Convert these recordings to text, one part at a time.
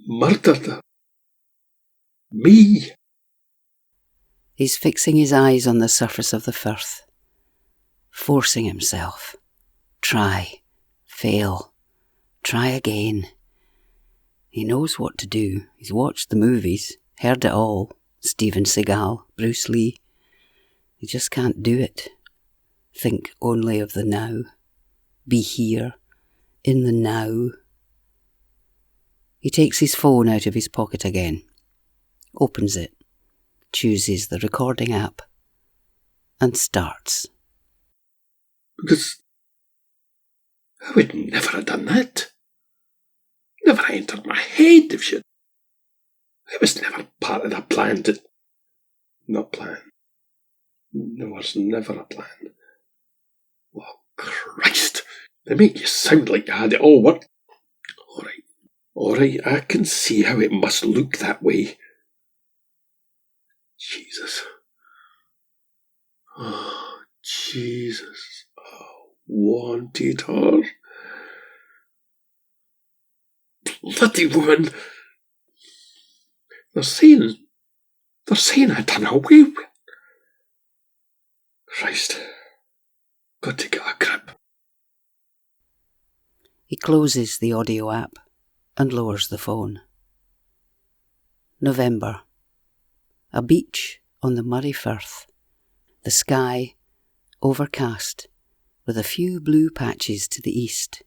Murdered her. Me. He's fixing his eyes on the surface of the firth, forcing himself. Try, fail, try again. He knows what to do. He's watched the movies, heard it all. Steven Seagal, Bruce Lee. He just can't do it. Think only of the now. Be here, in the now. He takes his phone out of his pocket again, opens it, chooses the recording app, and starts. Because I would never have done that. Never entered my head if she'd. It was never part of the plan to... Not plan. There was never a plan. Oh, Christ. They make you sound like you had it all worked. Alright, I can see how it must look that way. Jesus. Oh, Jesus. I wanted her. Bloody woman. They're saying I done away with. Christ. Got to get a grip. He closes the audio app and lowers the phone. November. A beach on the Murray Firth. The sky overcast with a few blue patches to the east.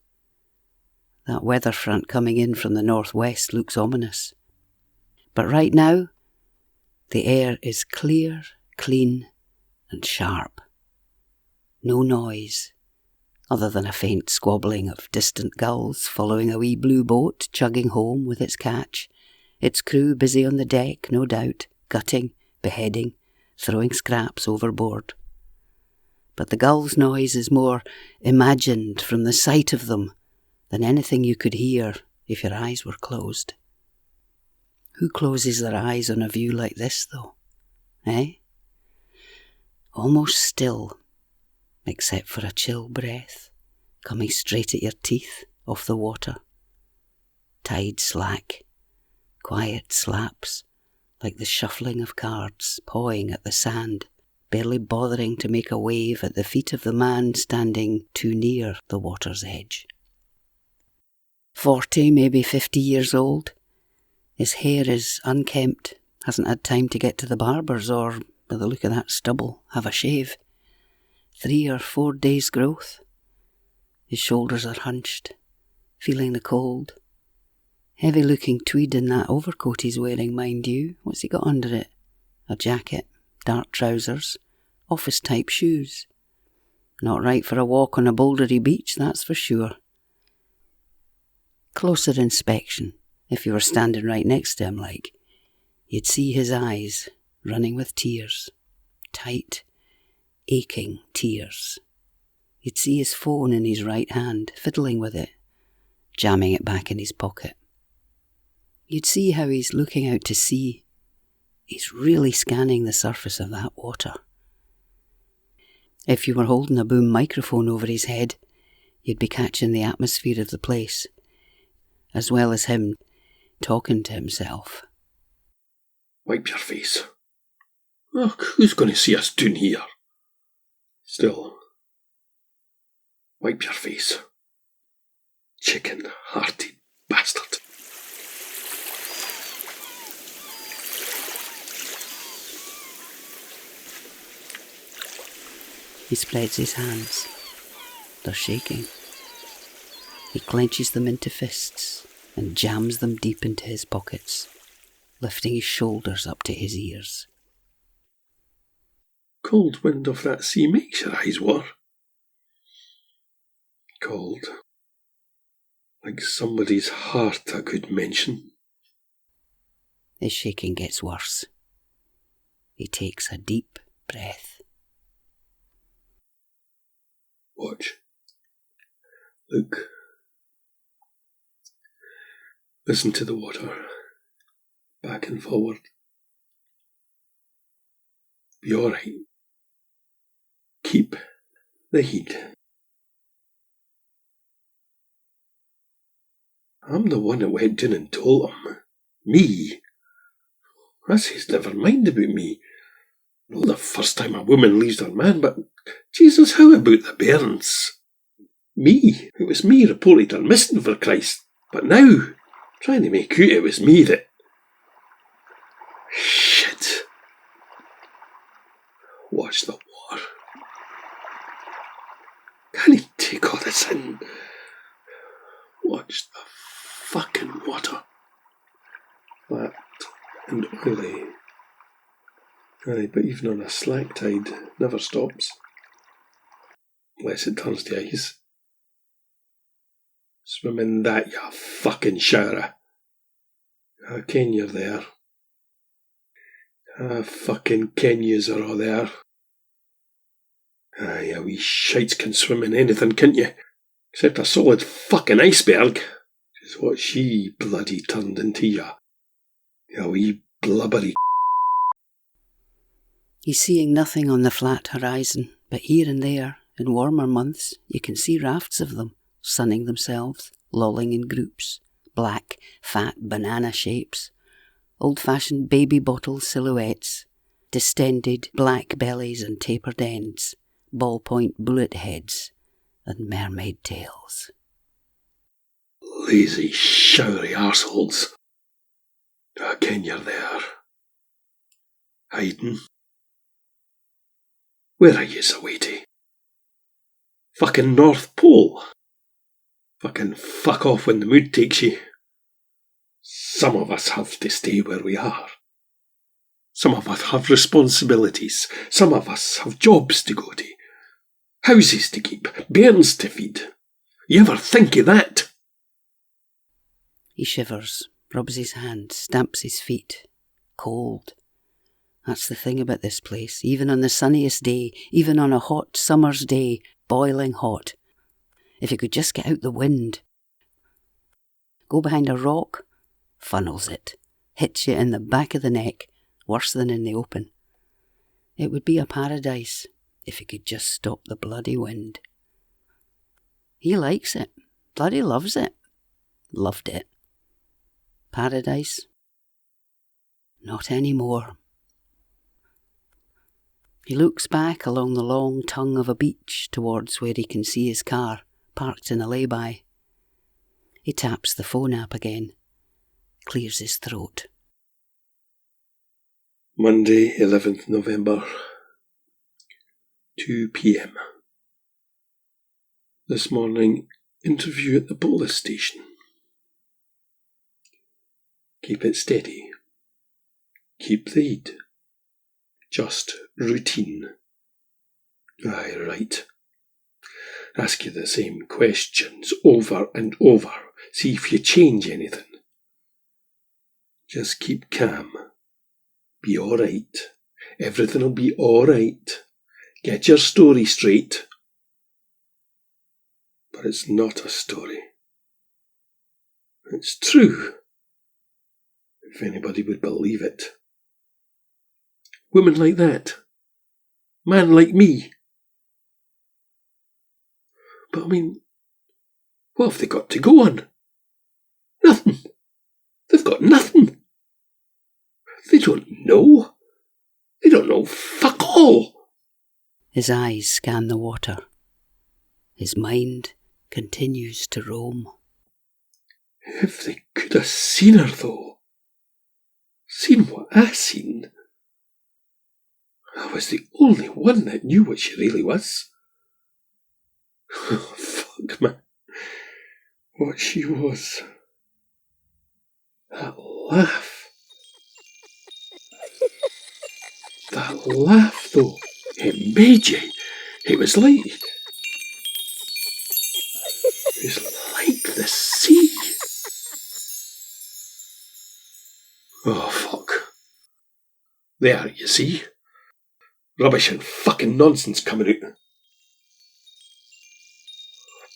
That weather front coming in from the northwest looks ominous. But right now, the air is clear, clean and sharp. No noise, other than a faint squabbling of distant gulls following a wee blue boat chugging home with its catch, its crew busy on the deck, no doubt, gutting, beheading, throwing scraps overboard. But the gulls' noise is more imagined from the sight of them than anything you could hear if your eyes were closed. Who closes their eyes on a view like this, though? Eh? Almost still, except for a chill breath coming straight at your teeth off the water. Tide slack, quiet slaps, like the shuffling of cards pawing at the sand, barely bothering to make a wave at the feet of the man standing too near the water's edge. 40, maybe 50 years old. His hair is unkempt, hasn't had time to get to the barber's or, by the look of that stubble, have a shave. 3 or 4 days' growth. His shoulders are hunched, feeling the cold. Heavy-looking tweed in that overcoat he's wearing, mind you. What's he got under it? A jacket, dark trousers, office-type shoes. Not right for a walk on a bouldery beach, that's for sure. Closer inspection, if you were standing right next to him like, you'd see his eyes running with tears. Tight, aching tears. You'd see his phone in his right hand, fiddling with it, jamming it back in his pocket. You'd see how he's looking out to sea. He's really scanning the surface of that water. If you were holding a boom microphone over his head, you'd be catching the atmosphere of the place, as well as him talking to himself. Wipe your face. Look, who's going to see us down here? Still, wipe your face. Chicken-hearted bastard. He spreads his hands. They're shaking. He clenches them into fists and jams them deep into his pockets, lifting his shoulders up to his ears. Cold wind off that sea makes your eyes water. Cold. Like somebody's heart I could mention. His shaking gets worse. He takes a deep breath. Watch. Look. Listen to the water. Back and forward. Be alright. Keep the heat. I'm the one that went in and told him. Me? I says never mind about me. Not the first time a woman leaves her man, but Jesus, how about the bairns? Me? It was me reported her missing, for Christ. But now, trying to make out it was me that... Shit. Watch the water. Can he take all this in? Watch the fucking water. Flat and oily. Aye, but even on a slack tide, never stops. Unless it turns to ice. Swim in that, you fucking shower. I ken you're there. I fucking ken yous are all there. Aye, a wee shites can swim in anything, can't you? Except a solid fucking iceberg. Which is what she bloody turned into, you wee blubbery. He's seeing nothing on the flat horizon, but here and there, in warmer months, you can see rafts of them, sunning themselves, lolling in groups, black, fat banana shapes, old-fashioned baby bottle silhouettes, distended black bellies and tapered ends, ballpoint bullet heads, and mermaid tails. Lazy, showery arseholes. I ken you're there. Hiding. Where are yous away to? Fucking North Pole. Fucking fuck off when the mood takes you. Some of us have to stay where we are. Some of us have responsibilities. Some of us have jobs to go to. Houses to keep. Bairns to feed. You ever think of that? He shivers, rubs his hands, stamps his feet. Cold. That's the thing about this place. Even on the sunniest day, even on a hot summer's day, boiling hot. If you could just get out the wind. Go behind a rock, funnels it. Hits you in the back of the neck, worse than in the open. It would be a paradise if you could just stop the bloody wind. He likes it. Bloody loves it. Loved it. Paradise? Not anymore. He looks back along the long tongue of a beach towards where he can see his car, parked in a lay-by. He taps the phone app again, clears his throat. Monday, 11th November, 2 p.m. This morning, interview at the police station. Keep it steady. Keep the heat. Just routine. Aye, right. Ask you the same questions over and over. See if you change anything. Just keep calm. Be alright. Everything'll be alright. Get your story straight. But it's not a story. It's true. If anybody would believe it. Women like that. Man like me. But I mean, what have they got to go on? Nothing. They've got nothing. They don't know. They don't know fuck all. His eyes scan the water. His mind continues to roam. If they could have seen her, though. Seen what I seen. I was the only one that knew what she really was. Oh, fuck, man. What she was. That laugh. That laugh, though. It made you. It was like the sea. Oh, fuck. There, you see. Rubbish and fucking nonsense coming out.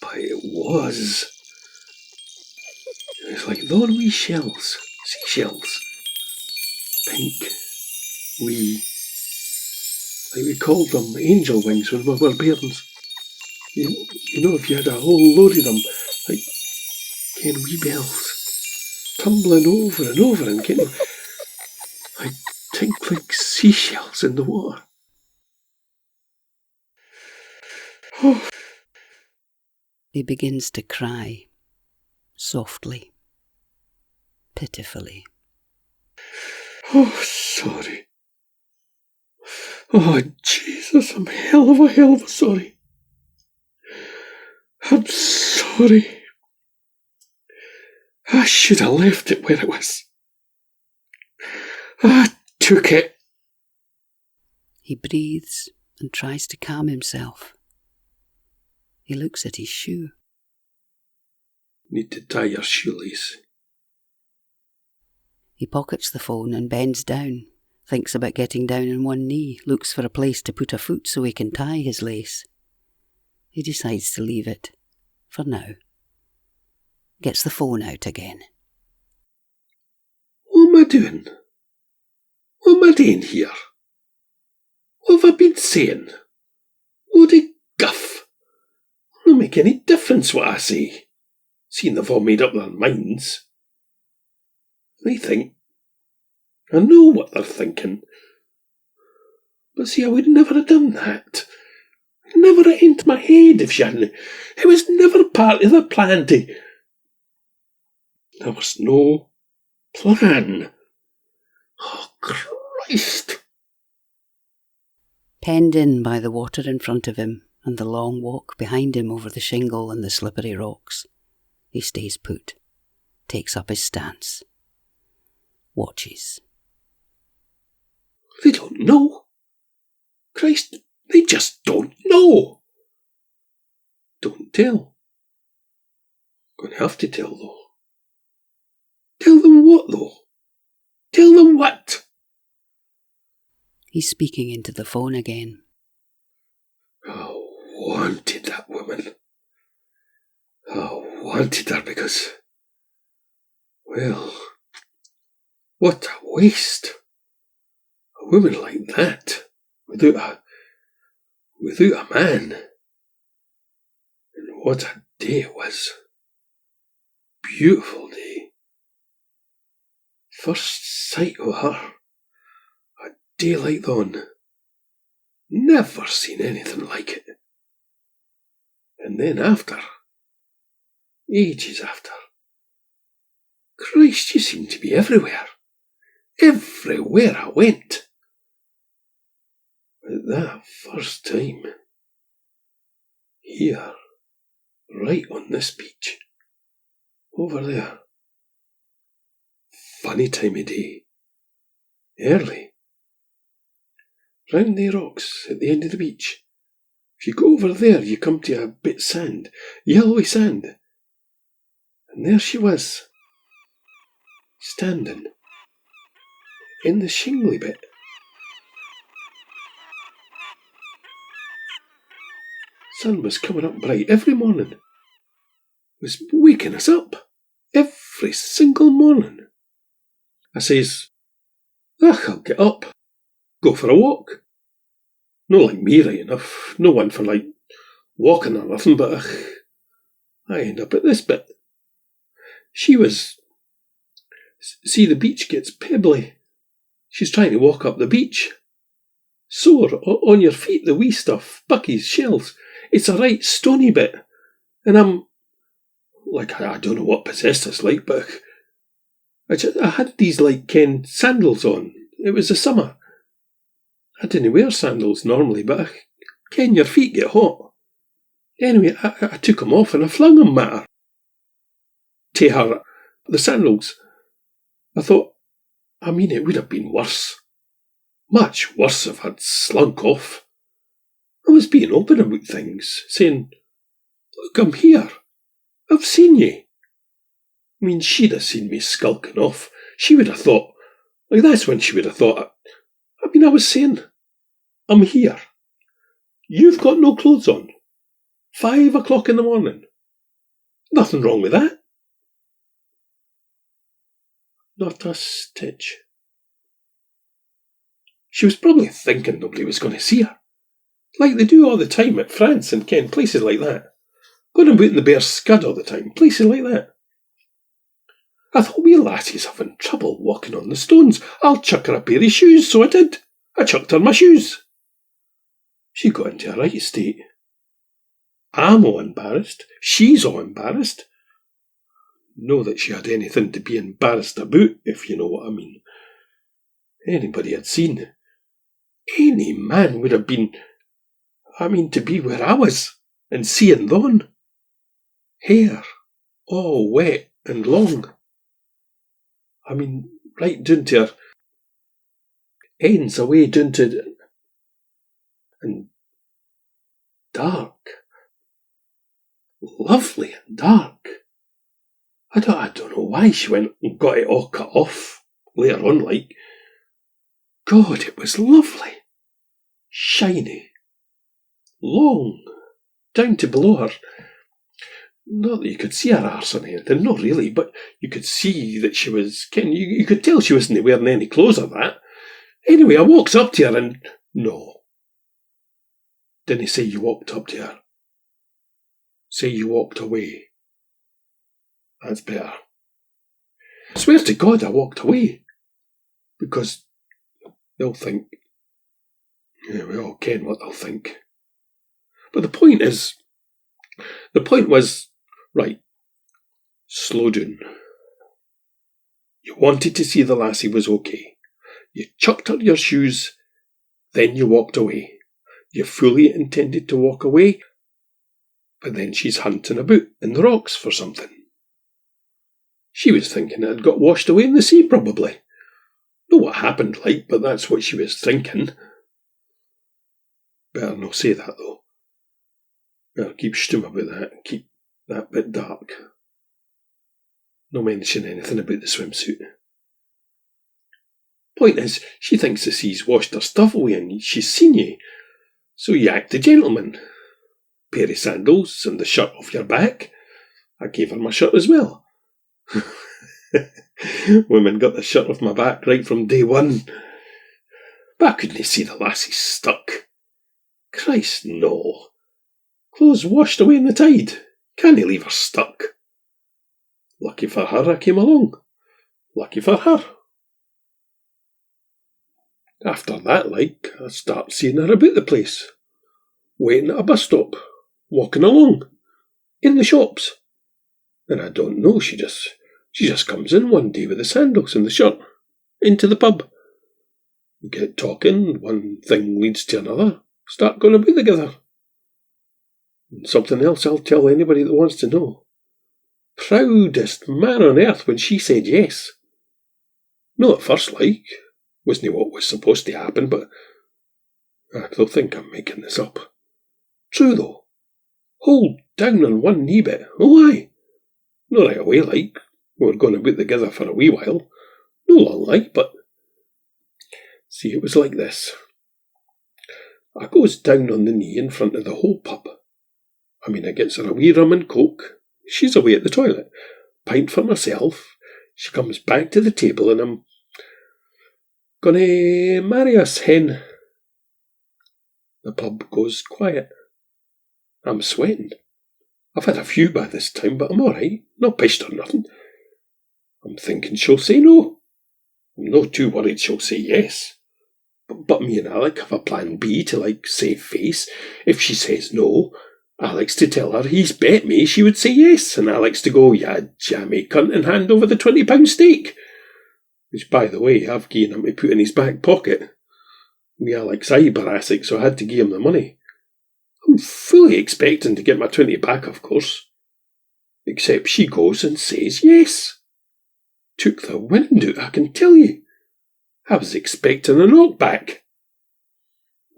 But it was like those wee shells. Seashells. Pink. Wee. Like we called them angel wings when we were bairns. You know, if you had a whole load of them, like wee bells, tumbling over and over and getting like tinkling seashells in the water. Oh. He begins to cry, softly, pitifully. Oh, sorry. Oh, Jesus, I'm hell of a sorry. I'm sorry. I should have left it where it was. I took it. He breathes and tries to calm himself. He looks at his shoe. Need to tie your shoelace. He pockets the phone and bends down, thinks about getting down on one knee, looks for a place to put a foot so he can tie his lace. He decides to leave it, for now. Gets the phone out again. What am I doing? What am I doing here? What have I been saying? Bloody guff. Don't make any difference what I say, seeing they've all made up their minds. They think. I know what they're thinking. But see, I would never have done that. Never have entered my head if she hadn't. It was never part of the plan to. There was no plan. Oh, Christ. Penned in by the water in front of him and the long walk behind him over the shingle and the slippery rocks, he stays put, takes up his stance, watches. They don't know. Christ, they just don't know. Don't tell. Going to have to tell, though. Tell them what, though? Tell them what? He's speaking into the phone again. I wanted that woman. I wanted her because, well, what a waste. A woman like that, without a man. And what a day it was. Beautiful day. First sight of her. A daylight dawn. Never seen anything like it. And then after. Ages after. Christ, you seem to be everywhere. Everywhere I went. But that first time. Here. Right on this beach. Over there. Funny time of day. Early. Round the rocks at the end of the beach. If you go over there, you come to a bit of sand. Yellowy sand. And there she was. Standing. In the shingly bit. Sun was coming up bright every morning. Was waking us up. Every single morning. I says, I'll get up. Go for a walk. No like me right enough. No one for like walking or nothing, but I end up at this bit. She was... See, the beach gets pebbly. She's trying to walk up the beach. Sore on your feet, the wee stuff, buckies, shells. It's a right stony bit. And I'm... Like, I don't know what possessed us like, but I had these, like, Ken sandals on. It was the summer. I didn't wear sandals normally, but Ken, your feet get hot. Anyway, I took them off and I flung them at her. To her, the sandals. I thought, it would have been worse. Much worse if I'd slunk off. I was being open about things, saying, look, I'm here. I've seen ye. She'd have seen me skulking off. She would have thought, like that's when she would have thought, I was saying, I'm here. You've got no clothes on. 5 o'clock in the morning. Nothing wrong with that. Not a stitch. She was probably thinking nobody was going to see her. Like they do all the time at France and Ken, places like that. Going about in the bare scud all the time, places like that. I thought, wee lassie's having trouble walking on the stones. I'll chuck her a pair of shoes, so I did. I chucked her my shoes. She got into a right state. I'm all embarrassed. She's all embarrassed. No that she had anything to be embarrassed about, if you know what I mean. Anybody had seen. Any man would have been, to be where I was, and seeing Lon. Hair, all wet and long. Right down to her ends away down to, and dark. Lovely and dark. I don't know why she went and got it all cut off later on, like. God, it was lovely. Shiny. Long. Down to below her. Not that you could see her arse or anything, not really, but you could see that she was, you could tell she wasn't wearing any clothes or that. Anyway, I walks up to her and, no. Didn't say you walked up to her. Say you walked away. That's better. I swear to God I walked away. Because they'll think, we all ken what they'll think. But the point was, right, slow down. You wanted to see the lassie was okay. You chucked her your shoes, then you walked away. You fully intended to walk away, but then she's hunting about in the rocks for something. She was thinking it had got washed away in the sea, probably. Know what happened like, but that's what she was thinking. Better not say that, though. Better keep stum about that and keep that bit dark. No mention anything about the swimsuit. Point is, she thinks the sea's washed her stuff away and she's seen you, so you act the gentleman. Pair of sandals and the shirt off your back. I gave her my shirt as well. Women got the shirt off my back right from day one. But I couldn't see the lassie stuck. Christ, no. Clothes washed away in the tide. Can't leave her stuck. Lucky for her I came along. Lucky for her. After that, I start seeing her about the place. Waiting at a bus stop. Walking along. In the shops. And I don't know, she just comes in one day with the sandals and the shirt. Into the pub. We get talking, one thing leads to another. Start going about together. And something else I'll tell anybody that wants to know. Proudest man on earth when she said yes. No at first, wasn't what was supposed to happen, but they'll think I'm making this up. True, though. Hold down on one knee bit. Oh, aye. Not right away, we were going about together for a wee while. No long, but... See, it was like this. I goes down on the knee in front of the whole pub. I gets her a wee rum and coke. She's away at the toilet. Pint for myself. She comes back to the table and I'm... Gonna marry us, hen. The pub goes quiet. I'm sweating. I've had a few by this time, but I'm all right. Not pissed or nothing. I'm thinking she'll say no. I'm not too worried she'll say yes. But me and Alec have a plan B to, save face. If she says no, Alec's to tell her he's bet me she would say yes, and Alec's to go, "Yeah, jammy cunt," and hand over the £20 steak. Which, by the way, I've given him to put in his back pocket. Me Alec's eye-brassic, so I had to give him the money. I'm fully expecting to get my 20 back, of course. Except she goes and says yes. Took the wind out, I can tell you. I was expecting a knockback.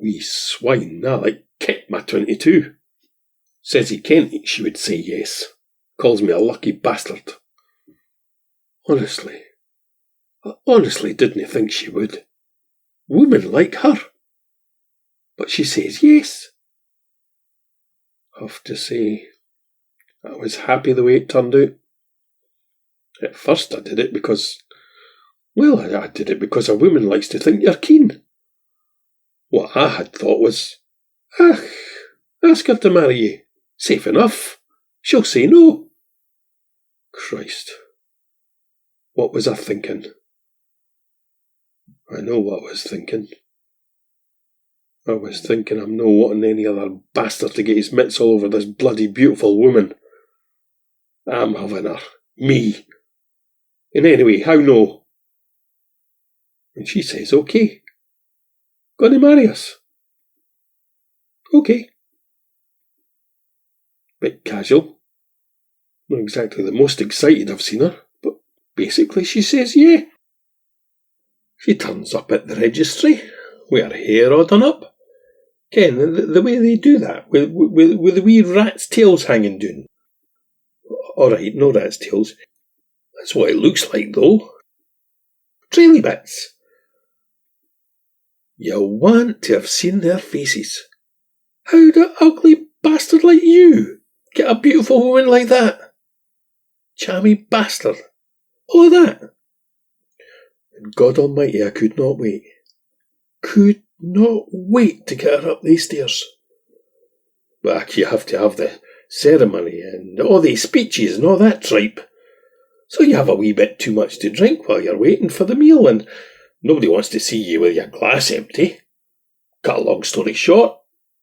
Wee swine, Alec kept my 22. Says he kent she would say yes. Calls me a lucky bastard. Honestly, I honestly didn't think she would. Women like her. But she says yes. Have to say, I was happy the way it turned out. At first I did it because... I did it because a woman likes to think you're keen. What I had thought was, ask her to marry you. Safe enough. She'll say no. Christ. What was I thinking? I know what I was thinking. I was thinking I'm no wanting any other bastard to get his mitts all over this bloody beautiful woman. I'm having her. Me. And anyway, how no? And she says, okay. Gonna marry us. Okay. Bit casual. Not exactly the most excited I've seen her, but basically she says yeah. She turns up at the registry, with her hair all done up. Ken, the way they do that, with the wee rat's tails hanging down. Alright, no rat's tails. That's what it looks like, though. Traily bits. You want to have seen their faces. How'd an ugly bastard like you get a beautiful woman like that? Chammy bastard. All that. And God Almighty, I could not wait. Could not wait to get her up these stairs. But you have to have the ceremony and all these speeches and all that tripe. So you have a wee bit too much to drink while you're waiting for the meal, and nobody wants to see you with your glass empty. Cut a long story short,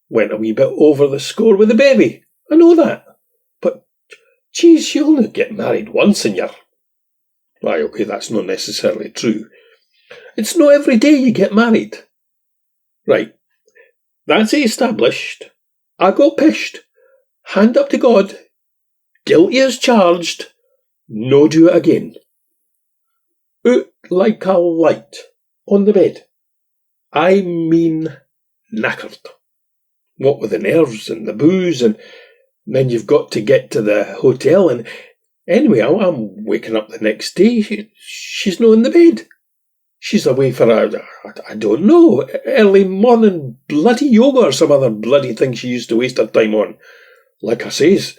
went a wee bit over the score with the baby. I know that. But, geez, you only get married once in your... Why, okay, that's not necessarily true. It's not every day you get married. Right. That's it established. I got pished. Hand up to God. Guilty as charged. No do it again. Out like a light. On the bed. I mean knackered. What with the nerves and the booze, and then you've got to get to the hotel, and anyway, I'm waking up the next day. She's not in the bed. She's away for I don't know, early morning bloody yoga or some other bloody thing she used to waste her time on. Like I says,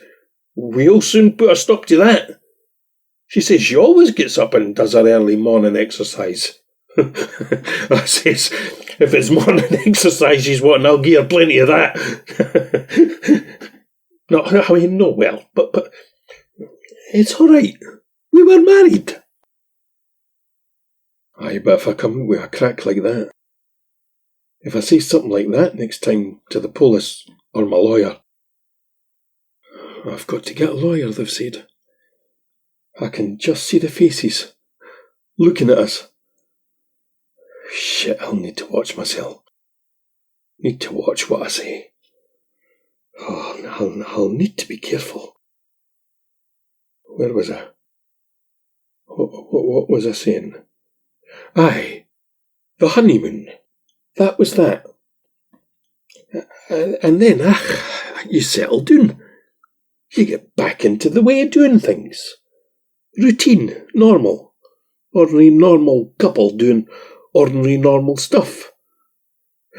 we'll soon put a stop to that. She says she always gets up and does her early morning exercise. I says, if it's morning exercise she's wanting, I'll give her plenty of that. No, I mean, no, well, but it's all right. We were married. Aye, but if I come with a crack like that, if I say something like that next time to the police or my lawyer, I've got to get a lawyer, they've said. I can just see the faces looking at us. Shit, I'll need to watch myself. Need to watch what I say. Oh, I'll need to be careful. Where was I? What was I saying? Aye, the honeymoon. That was that. And then, you settle down. You get back into the way of doing things. Routine, normal. Ordinary normal couple doing ordinary normal stuff.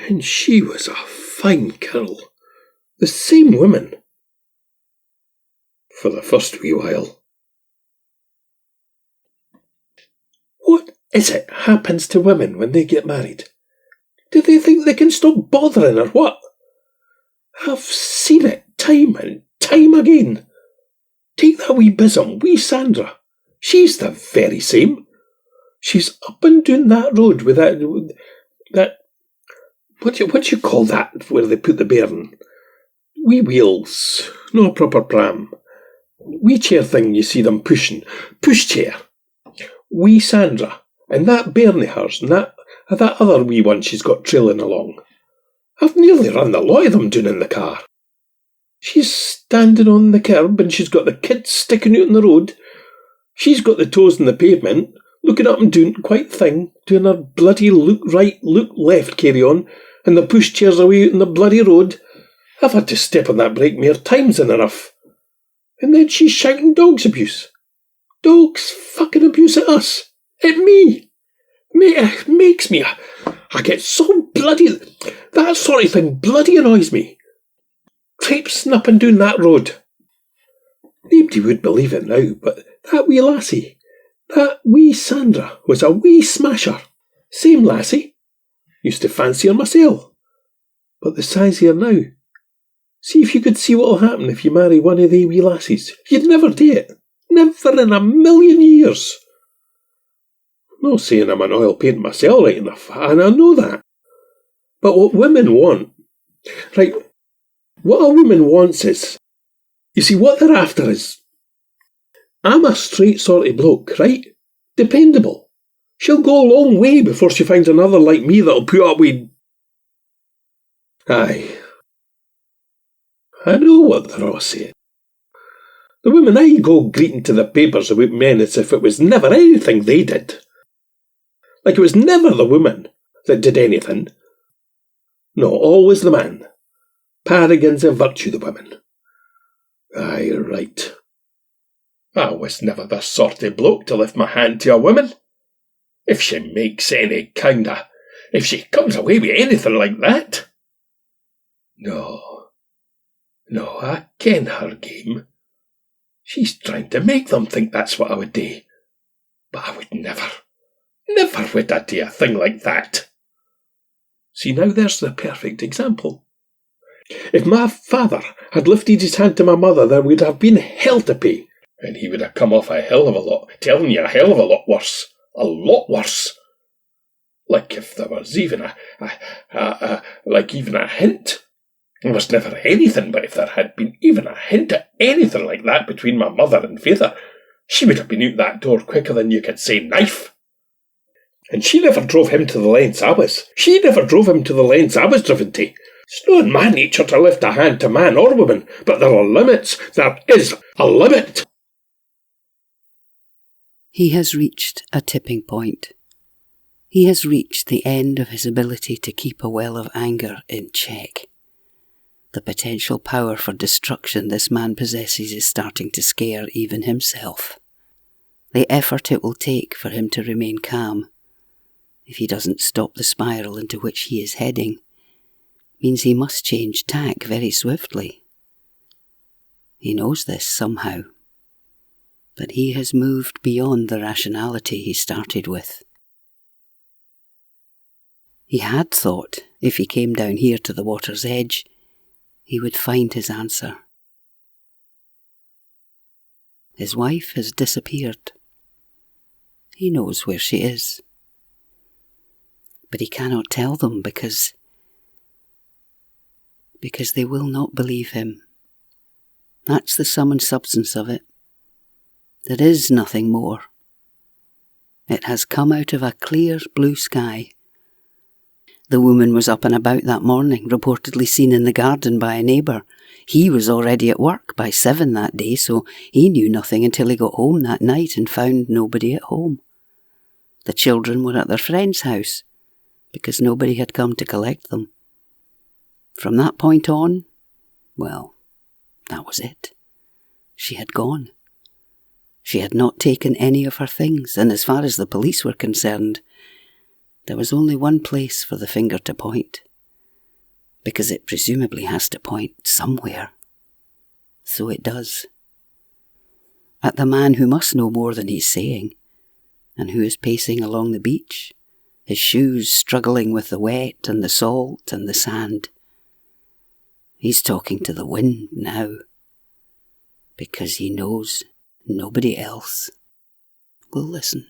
And she was a fine girl. The same woman. For the first wee while. What is it happens to women when they get married? Do they think they can stop bothering or what? I've seen it time and time again. Take that wee bizzum, wee Sandra. She's the very same. She's up and down that road with that what do you call that where they put the bairn? Wee wheels, no proper pram. Wee chair thing you see them pushing. Pushchair. Wee Sandra. And that bairn of hers, and that other wee one she's got trailing along. I've nearly run the lot of them down in the car. She's standing on the curb and she's got the kids sticking out on the road. She's got the toes in the pavement, looking up and down, quite thing, doing her bloody look right, look left carry on, and the pushchair's away out on the bloody road. I've had to step on that brake mere times than enough. And then she's shouting dogs abuse. Dogs fucking abuse at us. At me. It makes me... I get so bloody... That sort of thing bloody annoys me. Traipsing up and down that road. Nobody would believe it now, but that wee lassie, that wee Sandra, was a wee smasher. Same lassie. Used to fancy her myself. But the size of her now. See if you could see what'll happen if you marry one of they wee lassies. You'd never do it. Never in a million years. I'm not saying I'm an oil paint myself right enough, and I know that. But what women want, right, what a woman wants is, you see, what they're after is, I'm a straight sort of bloke, right? Dependable. She'll go a long way before she finds another like me that'll put up with... Aye. I know what they're all saying. The women I go greeting to the papers about men as if it was never anything they did. Like it was never the woman that did anything. No, always the man. Paragons of virtue, the women. Aye, right. I was never the sort of bloke to lift my hand to a woman. If she makes any kind of... If she comes away with anything like that. No, I ken her game. She's trying to make them think that's what I would do. But I would never would I do a thing like that. See, now there's the perfect example. If my father had lifted his hand to my mother, there would have been hell to pay. And he would have come off a hell of a lot, telling you a hell of a lot worse. A lot worse. Like if there was even a hint. There was never anything, but if there had been even a hint of anything like that between my mother and father, she would have been out that door quicker than you could say knife. And she never drove him to the lengths I was. She never drove him to the lengths I was driven to. It's not in my nature to lift a hand to man or woman, but there are limits. There is a limit. He has reached a tipping point. He has reached the end of his ability to keep a well of anger in check. The potential power for destruction this man possesses is starting to scare even himself. The effort it will take for him to remain calm, if he doesn't stop the spiral into which he is heading, means he must change tack very swiftly. He knows this somehow, but he has moved beyond the rationality he started with. He had thought, if he came down here to the water's edge, he would find his answer. His wife has disappeared. He knows where she is. But he cannot tell them because they will not believe him. That's the sum and substance of it. There is nothing more. It has come out of a clear blue sky. The woman was up and about that morning, reportedly seen in the garden by a neighbour. He was already at work by 7 that day, so he knew nothing until he got home that night and found nobody at home. The children were at their friend's house, because nobody had come to collect them. From that point on, well, that was it. She had gone. She had not taken any of her things, and as far as the police were concerned, there was only one place for the finger to point, because it presumably has to point somewhere. So it does. At the man who must know more than he's saying, and who is pacing along the beach, his shoes struggling with the wet and the salt and the sand. He's talking to the wind now, because he knows nobody else will listen.